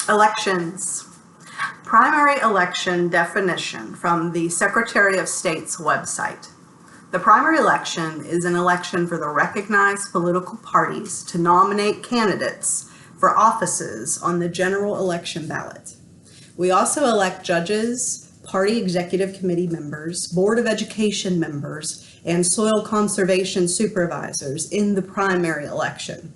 Elections. Primary election definition from the Secretary of State's website. The primary election is an election for the recognized political parties to nominate candidates for offices on the general election ballot. We also elect judges, party executive committee members, Board of Education members, and soil conservation supervisors in the primary election.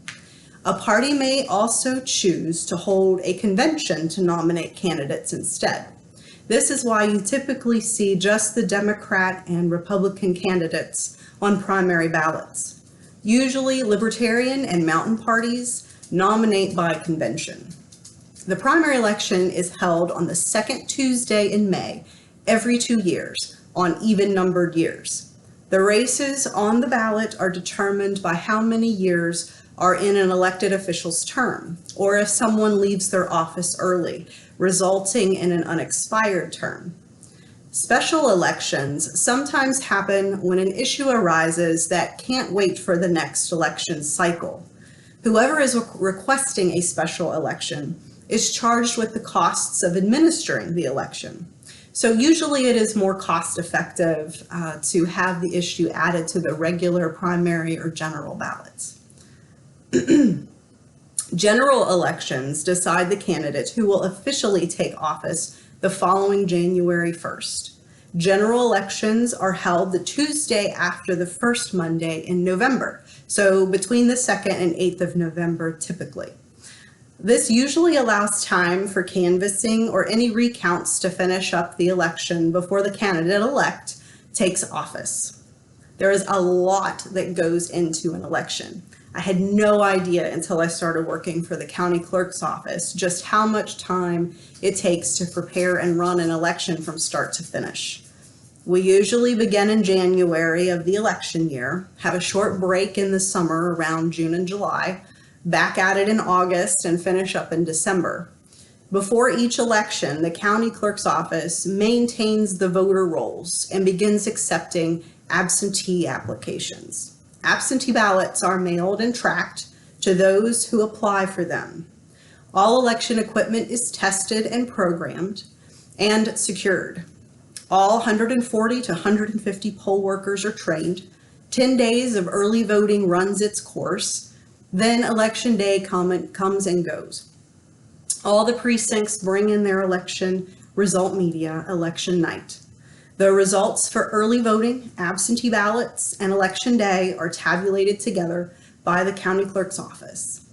A party may also choose to hold a convention to nominate candidates instead. This is why you typically see just the Democrat and Republican candidates on primary ballots. Usually, Libertarian and Mountain parties nominate by convention. The primary election is held on the second Tuesday in May every 2 years on even-numbered years. The races on the ballot are determined by how many years are in an elected official's term, or if someone leaves their office early, resulting in an unexpired term. Special elections sometimes happen when an issue arises that can't wait for the next election cycle. Whoever is requesting a special election is charged with the costs of administering the election. So usually it is more cost-effective to have the issue added to the regular primary or general ballots. General elections decide the candidate who will officially take office the following January 1st. General elections are held the Tuesday after the first Monday in November, so between the 2nd and 8th of November typically. This usually allows time for canvassing or any recounts to finish up the election before the candidate-elect takes office. There is a lot that goes into an election. I had no idea until I started working for the county clerk's office just how much time it takes to prepare and run an election from start to finish. We usually begin in January of the election year, have a short break in the summer around June and July, back at it in August, and finish up in December. Before each election, the county clerk's office maintains the voter rolls and begins accepting absentee applications. Absentee ballots are mailed and tracked to those who apply for them. All election equipment is tested and programmed and secured. All 140 to 150 poll workers are trained. 10 days of early voting runs its course. Then election day comes and goes. All the precincts bring in their election result media election night. The results for early voting, absentee ballots, and election day are tabulated together by the county clerk's office.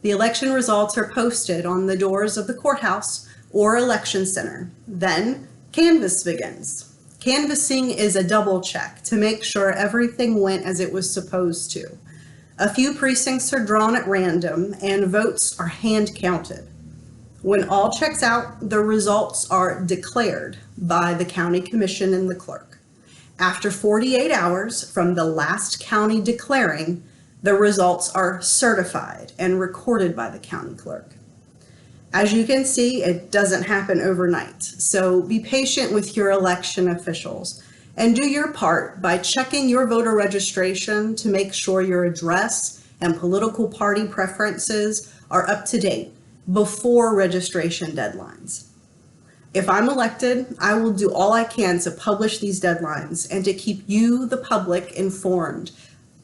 The election results are posted on the doors of the courthouse or election center. Then canvass begins. Canvassing is a double check to make sure everything went as it was supposed to. A few precincts are drawn at random and votes are hand counted. When all checks out, the results are declared by the county commission and the clerk. After 48 hours from the last county declaring, the results are certified and recorded by the county clerk. As you can see, it doesn't happen overnight, so be patient with your election officials and do your part by checking your voter registration to make sure your address and political party preferences are up to date before registration deadlines. If I'm elected, I will do all I can to publish these deadlines and to keep you, the public, informed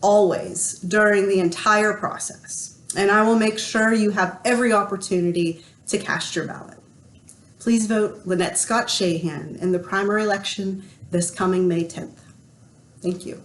always during the entire process. And I will make sure you have every opportunity to cast your ballot. Please vote Lynette Scott Shahan in the primary election this coming May 10th. Thank you.